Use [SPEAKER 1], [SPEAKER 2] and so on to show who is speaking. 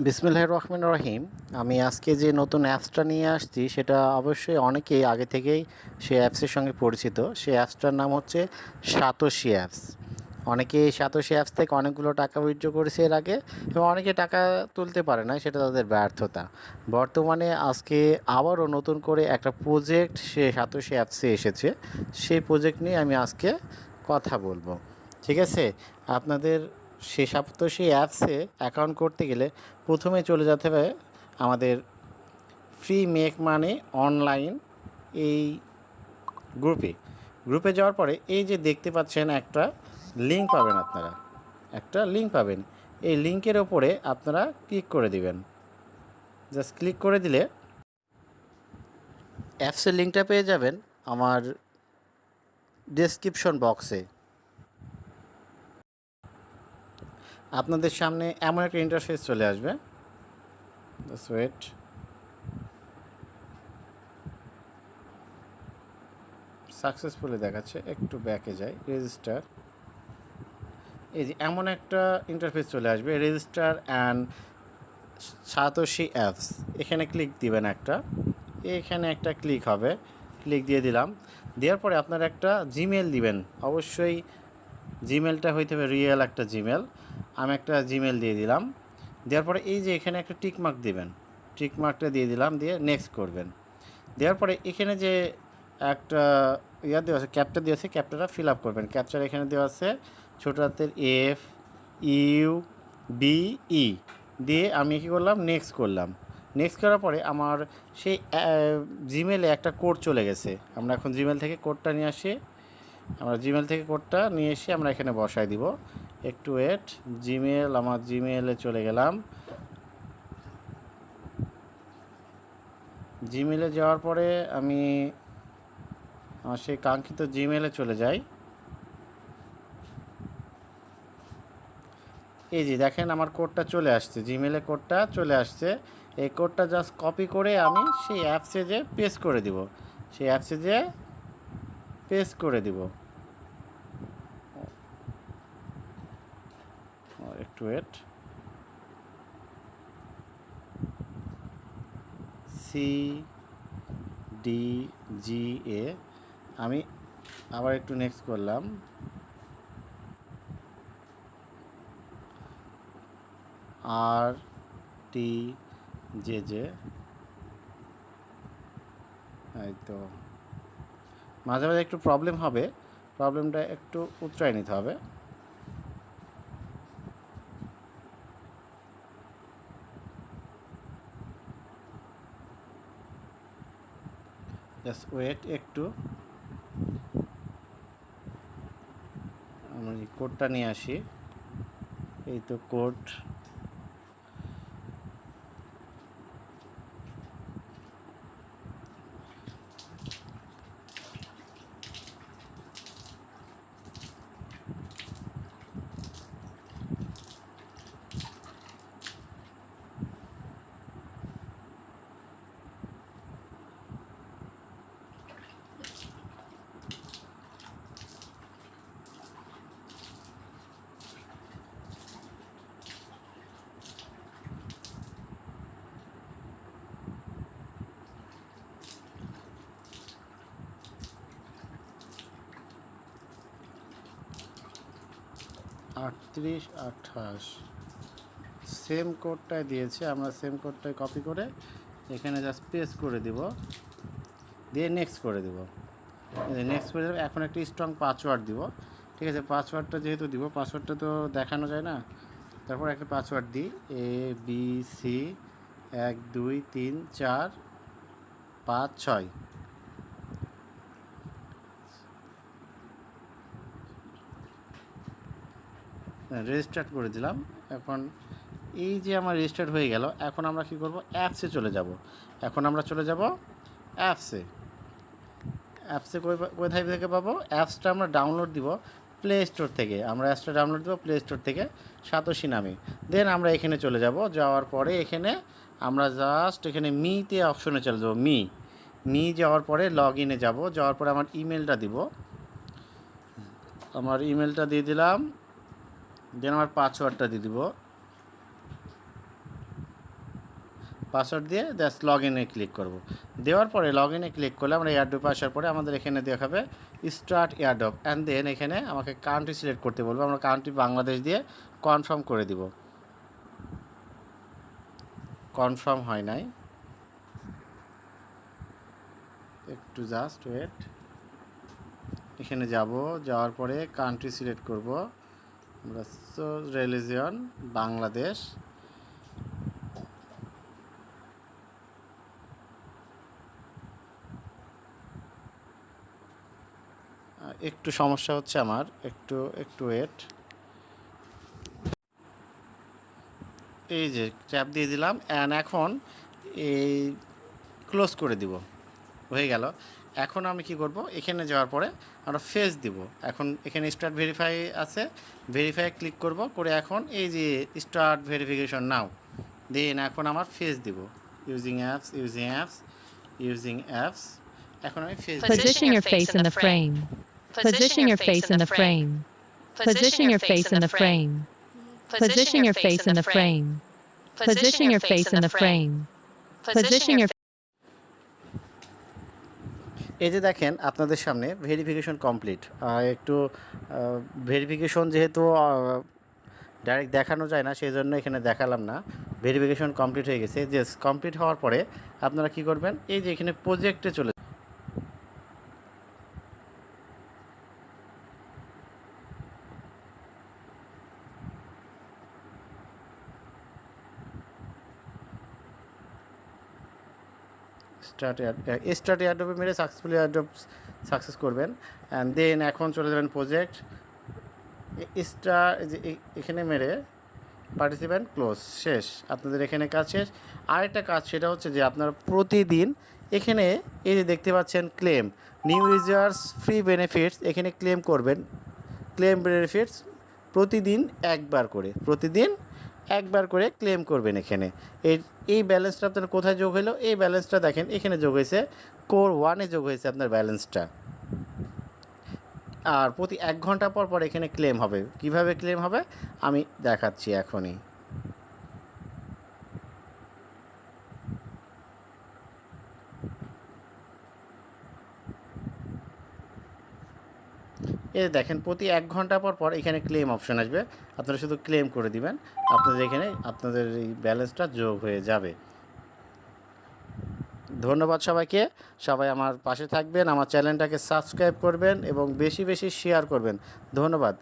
[SPEAKER 1] বিসমিল্লাহির রহমানির রহিম। আমি আজকে যে নতুন অ্যাপসটা নিয়ে আসছি সেটা অবশ্যই অনেকেই আগে থেকেই সেই অ্যাপসের সঙ্গে পরিচিত। সেই অ্যাপসটার নাম হচ্ছে সাতোশি অ্যাপস। অনেকে এই সাতোশি অ্যাপস থেকে অনেকগুলো টাকা উইথড্র করেছে এর আগে, এবং অনেকে টাকা তুলতে পারে না, সেটা তাদের ব্যর্থতা। বর্তমানে আজকে আবারও নতুন করে একটা প্রজেক্ট সে সাতোশি অ্যাপসে এসেছে। সেই প্রজেক্ট নিয়ে আমি আজকে কথা বলবো। ঠিক আছে? আপনাদের সে সাতোশি অ্যাপসে অ্যাকাউন্ট করতে গেলে প্রথমে চলে যেতে হবে আমাদের ফ্রি মেক মানি অনলাইন এই গ্রুপে যাওয়ার পরে এই যে দেখতে পাচ্ছেন একটা লিঙ্ক পাবেন, আপনারা একটা লিঙ্ক পাবেন। এই লিঙ্কের ওপরে আপনারা ক্লিক করে দিবেন। জাস্ট ক্লিক করে দিলে অ্যাপসের লিঙ্কটা পেয়ে যাবেন আমার ডেসক্রিপশন বক্সে। আপনাদের সামনে এমন একটা ইন্টারফেস চলে আসবে। Just wait. সাকসেসফুলি দেখাচ্ছে, একটু ব্যাকে যাই। রেজিস্টার। এই যে এমন একটা ইন্টারফেস চলে আসবে, রেজিস্টার অ্যান্ড সাতোশি অ্যাপস। এখানে ক্লিক দিবেন একটা, এখানে একটা ক্লিক হবে, ক্লিক দিয়ে দিলাম। দেওয়ার পরে আপনার একটা জিমেল দিবেন, অবশ্যই জিমেলটা হইতে হবে রিয়েল একটা জিমেল। আমি একটা জিমেল দিয়ে দিলাম। দেওয়ার পরে এই যে এখানে একটা টিকমার্ক দিবেন, টিকমার্কটা দিয়ে দিলাম, দিয়ে নেক্সট করবেন। দেওয়ার পরে এখানে যে একটা দেওয়া আছে, ক্যাপচা দেওয়া আছে, ক্যাপচাটা ফিল আপ করবেন। ক্যাপচার এখানে দেওয়া আছে ছোটো হাতের FUBE দিয়ে আমি কী করলাম, নেক্সট করলাম। নেক্সট করার পরে আমার সেই জিমেলে একটা কোড চলে গেছে। আমরা এখন জিমেল থেকে কোডটা নিয়ে আসি, আমরা জিমেল থেকে কোডটা নিয়ে এসে আমরা এখানে বসায় দিব। একটু ওয়েট। জিমেল, আমার জিমেলে চলে গেলাম। জিমেলে যাওয়ার পরে আমি আমার সেই কাঙ্ক্ষিত জিমেলে চলে যাই। এই যে দেখেন আমার কোডটা চলে আসছে, জিমেলে কোডটা চলে আসছে। এই কোডটা জাস্ট কপি করে আমি সেই অ্যাপসে যে পেস্ট করে দিব, সেই অ্যাপসে যে পেস্ট করে দিব। একটু ওয়েট। CDGA আমি আবার একটু নেক্সট করলাম। RTJJ, এই তো মাঝে মাঝে একটু প্রবলেম হবে, প্রবলেমটা একটু উতরাই নিতে হবে। জাস্ট ওয়েট একটু, আমি কোডটা নিয়ে আসি। এই তো কোড। আটত্রিশ 28 সেম কোডটাই দিয়েছে, আমরা সেম কোডটাই কপি করে এখানে জাস্ট পেস্ট করে দিব, দিয়ে নেক্সট করে দেব। নেক্সট করে দেবো। এখন একটা স্ট্রং পাসওয়ার্ড দিব। ঠিক আছে, পাসওয়ার্ডটা যেহেতু দিব, পাসওয়ার্ডটা তো দেখানো যায় না, তারপর একটা পাসওয়ার্ড দিই। ABC 1 2 3 4 5 6। রেজিস্টার্ট করে দিলাম। এখন এই যে আমার রেজিস্টার্ড হয়ে গেল, এখন আমরা কী করব, অ্যাপসে চলে যাব। এখন আমরা চলে যাব অ্যাপসে। অ্যাপসে কোথায় থেকে পাবো? অ্যাপসটা আমরা ডাউনলোড দিব প্লে স্টোর থেকে। আমরা অ্যাপসটা ডাউনলোড দেবো প্লে স্টোর থেকে, সাতোশি নামে। দেন আমরা এখানে চলে যাব। যাওয়ার পরে এখানে আমরা জাস্ট এখানে মিতে অপশনে চলে যাবো। মি যাওয়ার পরে লগ ইনে যাবো। যাওয়ার পরে আমার ইমেলটা দিব, আমার ইমেলটা দিয়ে দিলাম। দেন আমার পাসওয়ার্ডটা দিয়ে দিব। পাসওয়ার্ড দিয়ে জাস্ট লগ ইনে ক্লিক করব। দেওয়ার পরে লগ ইনে ক্লিক করলে আমরা এয়ারড্রপে আসার পরে আমাদের এখানে দেখাবে স্টার্ট এয়ারড্রপ, অ্যান্ড দেন এখানে আমাকে কান্ট্রি সিলেক্ট করতে বলবো। আমরা কান্ট্রি বাংলাদেশ দিয়ে কনফার্ম করে দিব। কনফার্ম হয় নাই, একটু জাস্ট ওয়েট। এখানে যাব, যাওয়ার পরে কান্ট্রি সিলেক্ট করব আমরা, রিলিজিয়ন বাংলাদেশ। একটু সমস্যা হচ্ছে আমার, একটু ওয়েট। এই যে ট্যাপ দিয়ে দিলাম, অ্যান্ড এখন এই ক্লোজ করে দিব, হয়ে গেল। এখন আমি কি করব, এখানে যাওয়ার পরে আমরা ফেস দিব। এখন এখানে স্টার্ট ভেরিফাই আছে, ভেরিফাই ক্লিক করব, করে এখন এই যে স্টার্ট ভেরিফিকেশন নাও, দেন এখন আমার ফেস দিব। ইউজিং অ্যাপস, এখন আমি ফেস দিব।
[SPEAKER 2] Position your face in the frame. Position your face in the frame. Position your face in the frame. Position your face in the frame. Position your face in the frame. Position your
[SPEAKER 1] এই যে দেখেন আপনাদের সামনে verification complete. একটু verification যেহেতু direct দেখানো যায় না, সেই জন্য এখানে দেখালাম না। ভেরিফিকেশন কমপ্লিট হয়ে গেছে। যে কমপ্লিট হওয়ার পরে আপনারা কি করবেন, এই যে এখানে প্রজেক্টে চলে স্টার্ট এয়ারড্রপে মেরে সাকসেসফুলি এয়ারড্রপ সাকসেস করবেন, অ্যান্ড দেন এখন চলে যাবেন প্রজেক্ট এখানে মেরে পার্টিসিপেন্ট ক্লোজ, শেষ। আপনাদের এখানে কাজ শেষ। আরেকটা কাজ, সেটা হচ্ছে যে আপনারা প্রতিদিন এখানে এই যে দেখতে পাচ্ছেন claim new users free benefits, এখানে ক্লেম করবেন। ক্লেম বেনিফিটস প্রতিদিন একবার করে ক্লেম করবেন। এখানে এই ব্যালেন্সটা আপনার কোথায় যোগ হলো, এই ব্যালেন্সটা দেখেন এখানে যোগ হয়েছে, কোর 1-এ যোগ হয়েছে আপনার ব্যালেন্সটা। আর প্রতি 1 ঘন্টা পর এখানে ক্লেম হবে। কিভাবে ক্লেম হবে আমি দেখাচ্ছি এখনই। এই দেখেন প্রতি 1 ঘন্টা পর এখানে ক্লেম অপশন আসবে, আপনারা শুধু ক্লেম করে দিবেন, আপনাদের এখানে আপনাদের এই ব্যালেন্সটা যোগ হয়ে যাবে। ধন্যবাদ সবাইকে। সবাই আমার পাশে থাকবেন, আমার চ্যানেলটাকে সাবস্ক্রাইব করবেন এবং বেশি শেয়ার করবেন। ধন্যবাদ।